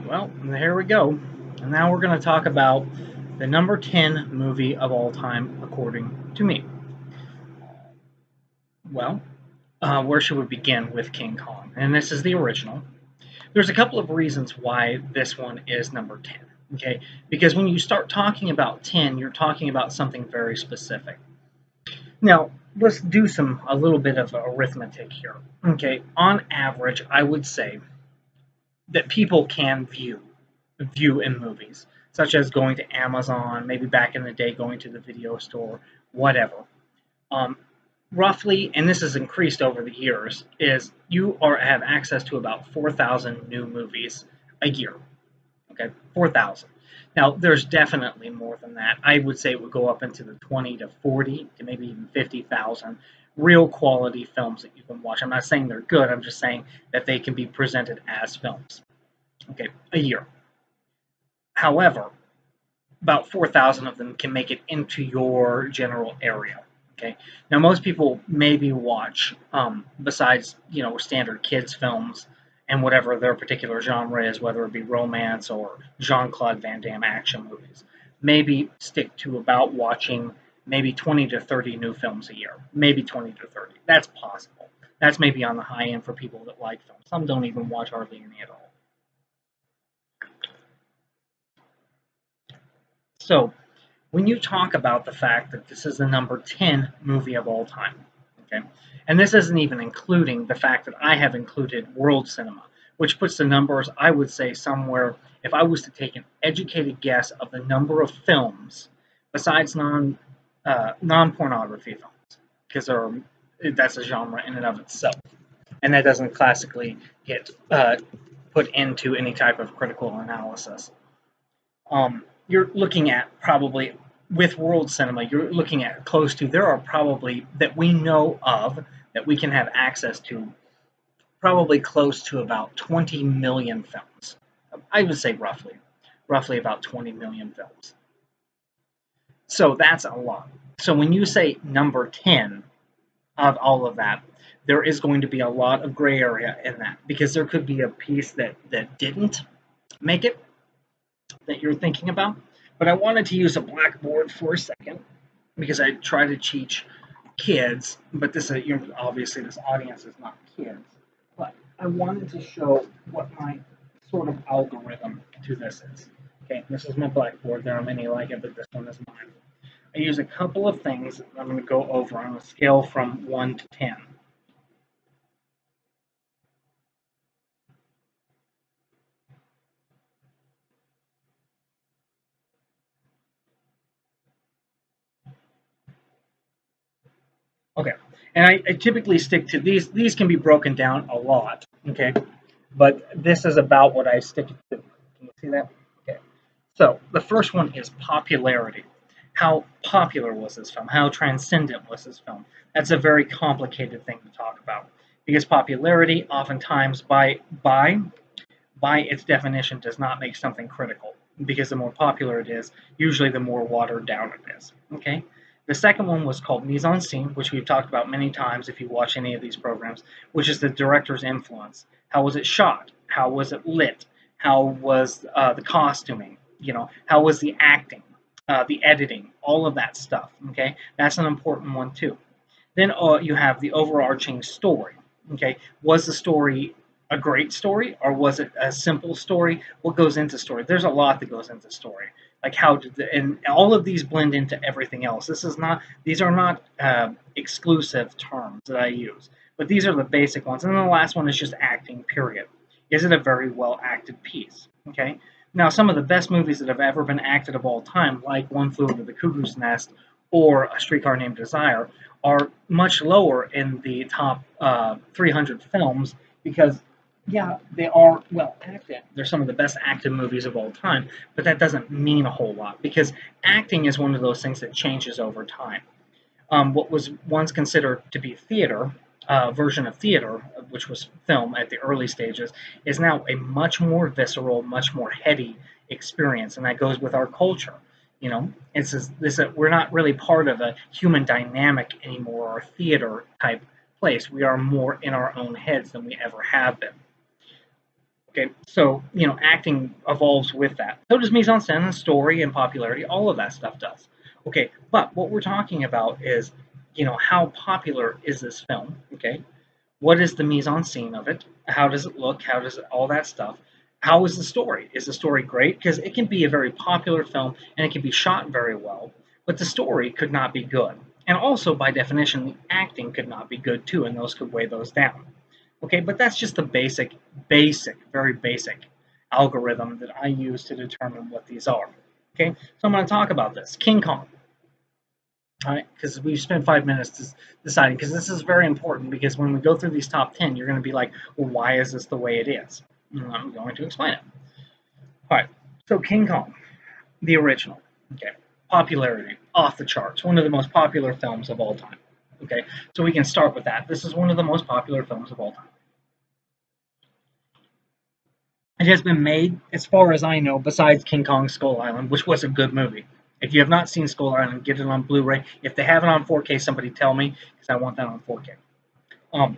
Well, here we go. And now we're going to talk about the number 10 movie of all time, according to me. Well, where should we begin with King Kong? And this is the original. There's a couple of reasons why this one is number 10. Okay, because when you start talking about 10, you're talking about something very specific. Now, let's do a little bit of arithmetic here. Okay, on average, I would say that people can view in movies, such as going to Amazon, maybe back in the day going to the video store, whatever. Um, Roughly, and this has increased over the years, is you have access to about 4,000 new movies a year. Okay, 4,000. Now, there's definitely more than that. I would say it would go up into the 20 to 40 to maybe even 50,000 real quality films that you can watch. I'm not saying they're good, I'm just saying that they can be presented as films. Okay, a year. However, about 4,000 of them can make it into your general area. Okay. Now, most people maybe watch, besides standard kids films and whatever their particular genre is, whether it be romance or Jean-Claude Van Damme action movies, maybe stick to about watching maybe 20 to 30 new films a year. Maybe 20 to 30. That's possible. That's maybe on the high end for people that like films. Some don't even watch hardly any at all. So, when you talk about the fact that this is the number 10 movie of all time, okay, and this isn't even including the fact that I have included world cinema, which puts the numbers, I would say, somewhere, if I was to take an educated guess of the number of films besides non-pornography films, because that's a genre in and of itself, and that doesn't classically get put into any type of critical analysis. You're looking at probably with world cinema, you're looking at close to, there are probably, that we know of, that we can have access to, probably close to about 20 million films. I would say roughly about 20 million films. So that's a lot. So when you say number 10 of all of that, there is going to be a lot of gray area in that, because there could be a piece that didn't make it that you're thinking about. But I wanted to use a blackboard for a second because I try to teach kids, but obviously this audience is not kids. But I wanted to show what my sort of algorithm to this is. Okay, this is my blackboard. There are many like it, but this one is mine. I use a couple of things that I'm going to go over on a scale from 1 to 10. Okay, and I typically stick to these. These can be broken down a lot, okay, but this is about what I stick to. Can you see that? Okay, so the first one is popularity. How popular was this film? How transcendent was this film? That's a very complicated thing to talk about, because popularity oftentimes by its definition does not make something critical, because the more popular it is, usually the more watered down it is. Okay, the second one was called mise en scene, which we've talked about many times if you watch any of these programs, which is the director's influence. How was it shot? How was it lit? How was the costuming? How was the acting, the editing, all of that stuff? Okay, that's an important one too. Then you have the overarching story. Okay, was the story a great story, or was it a simple story? What goes into story? There's a lot that goes into story. Like and all of these blend into everything else. These are not exclusive terms that I use, but these are the basic ones. And then the last one is just acting. Period. Is it a very well acted piece? Okay. Now, some of the best movies that have ever been acted of all time, like One Flew Over the Cuckoo's Nest or A Streetcar Named Desire, are much lower in the top 300 films because, yeah, they are well acted. They're some of the best acted movies of all time, but that doesn't mean a whole lot because acting is one of those things that changes over time. What was once considered to be theater, version of theater, which was film at the early stages, is now a much more visceral, much more heady experience, and that goes with our culture. We're not really part of a human dynamic anymore, or theater type place. We are more in our own heads than we ever have been. Okay, so acting evolves with that. So does mise en scène and story and popularity. All of that stuff does. Okay, but what we're talking about is, how popular is this film? Okay, what is the mise en scene of it? How does it look? How does it, all that stuff? How is the story? Is the story great? Because it can be a very popular film and it can be shot very well, but the story could not be good. And also, by definition, the acting could not be good too, and those could weigh those down. Okay, but that's just the very basic algorithm that I use to determine what these are. Okay, so I'm going to talk about this. King Kong. All right, because we've spent 5 minutes deciding, because this is very important, because when we go through these top 10, you're going to be like, well, why is this the way it is? And I'm going to explain it. All right, so King Kong, the original. Okay, popularity, off the charts, one of the most popular films of all time. Okay, so we can start with that. This is one of the most popular films of all time. It has been made, as far as I know, besides King Kong Skull Island, which was a good movie. If you have not seen Skull Island, get it on Blu-ray. If they have it on 4K, somebody tell me, because I want that on 4K. Um,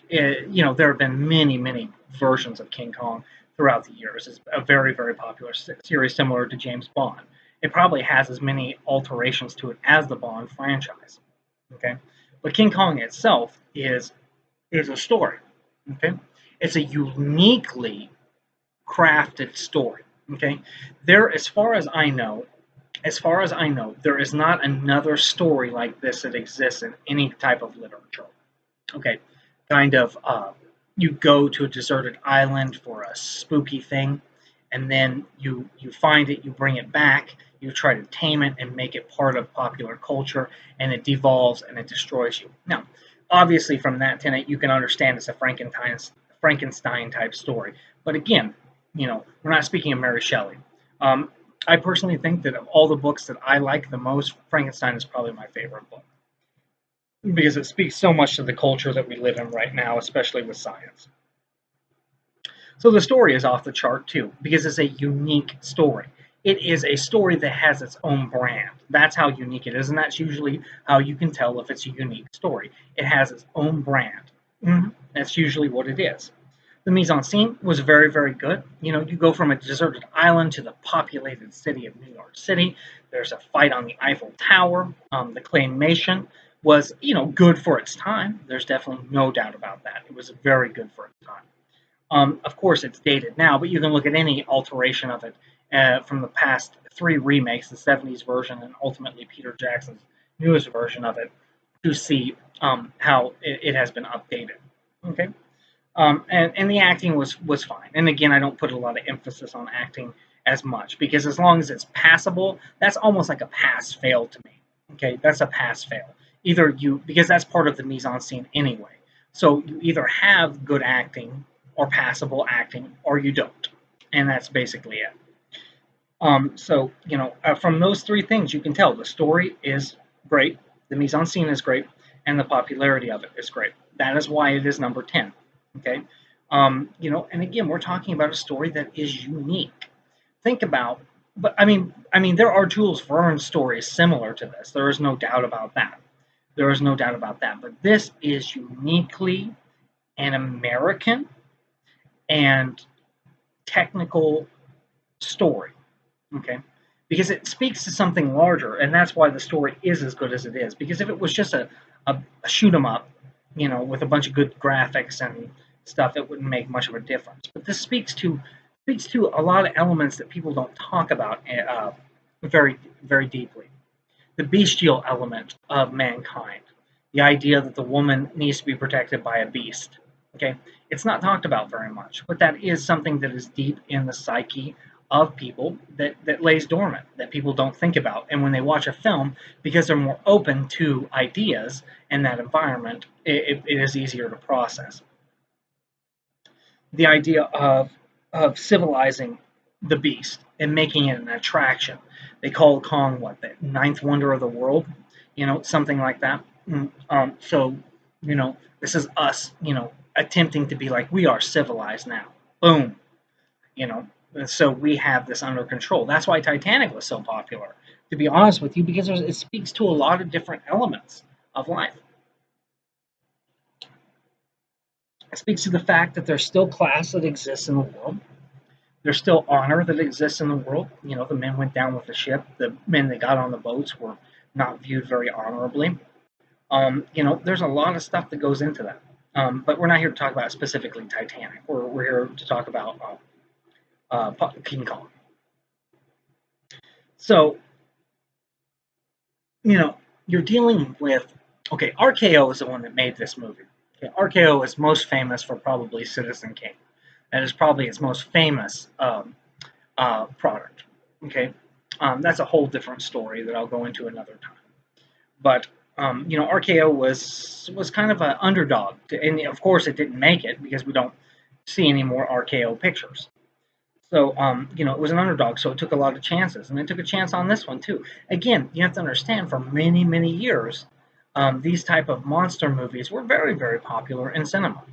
there have been many versions of King Kong throughout the years. It's a very popular series, similar to James Bond. It probably has as many alterations to it as the Bond franchise. Okay, but King Kong itself is a story. Okay, it's a uniquely crafted story. Okay, as far as I know, there is not another story like this that exists in any type of literature. Okay, kind of, you go to a deserted island for a spooky thing, and then you find it, you bring it back, you try to tame it and make it part of popular culture, and it devolves and it destroys you. Now, obviously, from that tenet, you can understand it's a Frankenstein type story. But again, we're not speaking of Mary Shelley. Um, I personally think that of all the books that I like the most, Frankenstein is probably my favorite book because it speaks so much to the culture that we live in right now, especially with science. So the story is off the chart too, because it's a unique story. It is a story that has its own brand. That's how unique it is, and that's usually how you can tell if it's a unique story. It has its own brand. That's usually what it is. The mise en scene was very good. You go from a deserted island to the populated city of New York City. There's a fight on the Eiffel Tower. The claymation was, good for its time. There's definitely no doubt about that. It was very good for its time. Of course, it's dated now, but you can look at any alteration of it from the past 3 remakes, the 70s version and ultimately Peter Jackson's newest version of it, to see how it has been updated. Okay, and the acting was fine. And again, I don't put a lot of emphasis on acting as much because as long as it's passable, that's almost like a pass-fail to me. Okay, that's a pass-fail. Because that's part of the mise en scene anyway. So you either have good acting or passable acting, or you don't, and that's basically it. From those 3 things, you can tell the story is great, the mise en scene is great, and the popularity of it is great. That is why it is number 10. Okay, and again, we're talking about a story that is unique. Think about, but I mean, there are Jules Verne stories similar to this. There is no doubt about that. But this is uniquely an American and technical story. Okay, because it speaks to something larger, and that's why the story is as good as it is. Because if it was just a shoot 'em up, with a bunch of good graphics and stuff, it wouldn't make much of a difference. But this speaks to a lot of elements that people don't talk about very deeply. The bestial element of mankind, the idea that the woman needs to be protected by a beast. Okay, it's not talked about very much, but that is something that is deep in the psyche of people that lays dormant, that people don't think about. And when they watch a film, because they're more open to ideas in that environment, it is easier to process. The idea of civilizing the beast and making it an attraction. They call Kong what, the 9th wonder of the world, something like that. So, this is us, attempting to be like, we are civilized now. Boom. And so we have this under control. That's why Titanic was so popular, to be honest with you, because it speaks to a lot of different elements of life. It speaks to the fact that there's still class that exists in the world. There's still honor that exists in the world. You know, the men went down with the ship. The men that got on the boats were not viewed very honorably. You know, there's a lot of stuff that goes into that. But we're not here to talk about specifically Titanic. We're here to talk about King Kong. So, you know, you're dealing with, okay, RKO is the one that made this movie. Okay, RKO is most famous for probably Citizen Kane. That is probably its most famous product. Okay, that's a whole different story that I'll go into another time. But you know, RKO was kind of an underdog, and of course, it didn't make it because we don't see any more RKO pictures. So you know, it was an underdog, so it took a lot of chances, and it took a chance on this one too. Again, you have to understand, for many years, these type of monster movies were very popular in cinema.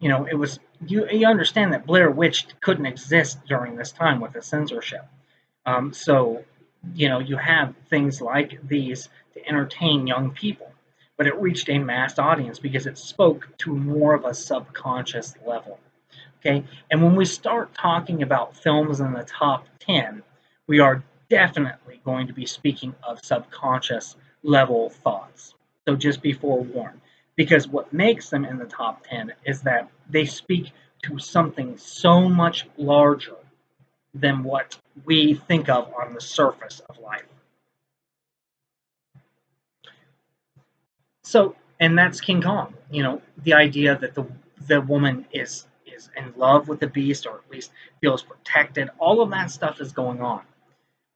You know, it was you understand that Blair Witch couldn't exist during this time with the censorship. So, you know, you have things like these to entertain young people, but it reached a mass audience because it spoke to more of a subconscious level. Okay, and when we start talking about films in the top 10, we are definitely going to be speaking of subconscious level thoughts. So just be forewarned, because what makes them in the top 10 is that they speak to something so much larger than what we think of on the surface of life. So, and that's King Kong. You know, the idea that the woman is in love with the beast, or at least feels protected. All of that stuff is going on,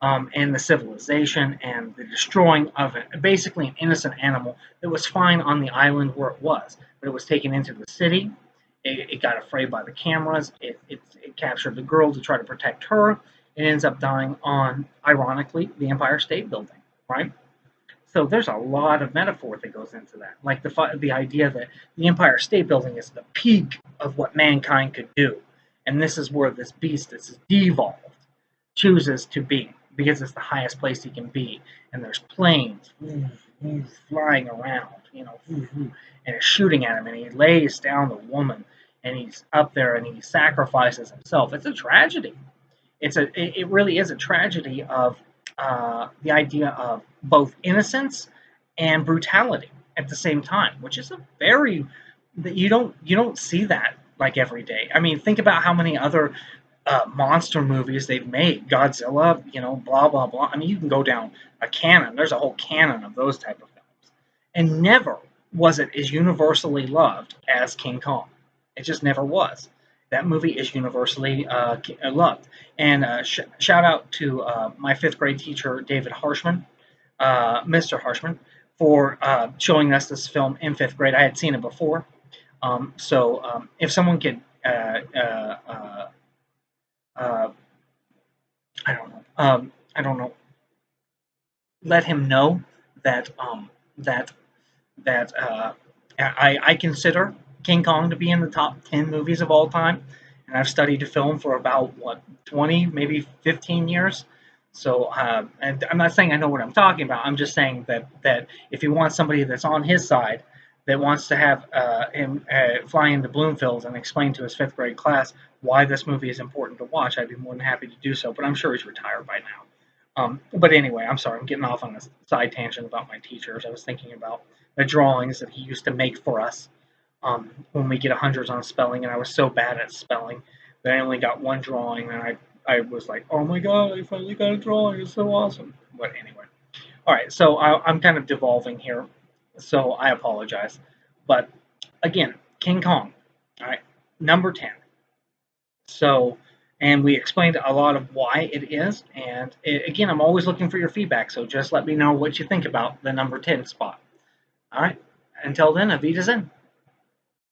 and the civilization and the destroying of it. Basically, an innocent animal that was fine on the island where it was, but it was taken into the city. It got afraid by the cameras. It captured the girl to try to protect her. It ends up dying on, ironically, the Empire State Building, right? So there's a lot of metaphor that goes into that, like the idea that the Empire State Building is the peak of what mankind could do, and this is where this beast that's devolved chooses to be, because it's the highest place he can be, and there's planes flying around, you know, and it's shooting at him, and he lays down the woman, and he's up there, and he sacrifices himself. It's a tragedy. It really is a tragedy of the idea of both innocence and brutality at the same time, which is a very that you don't see that like every day. I mean, think about how many other monster movies they've made. Godzilla, you know, blah blah blah. I mean, you can go down a canon. There's a whole canon of those type of films, and never was it as universally loved as King Kong. It just never was. That movie is universally loved. And shout out to my fifth grade teacher, David Harshman, Mr. Harshman, for showing us this film in fifth grade. I had seen it before. So if someone could, I don't know, let him know that that I consider King Kong to be in the top 10 movies of all time, and I've studied film for about 20, maybe 15 years. So, and I'm not saying I know what I'm talking about. I'm just saying that if you want somebody that's on his side, that wants to have him fly into Bloomfield and explain to his fifth grade class why this movie is important to watch, I'd be more than happy to do so. But I'm sure he's retired by now. But anyway, I'm sorry, I'm getting off on a side tangent about my teachers. I was thinking about the drawings that he used to make for us when we get hundreds on spelling, and I was so bad at spelling that I only got one drawing, and I was like, oh my god, I finally got a drawing, it's so awesome. But anyway, all right, so I'm kind of devolving here, so I apologize. But again, King Kong, all right, number 10. So, and we explained a lot of why it is. And again, I'm always looking for your feedback. So just let me know what you think about the number 10 spot. All right. Until then, Avita Zen.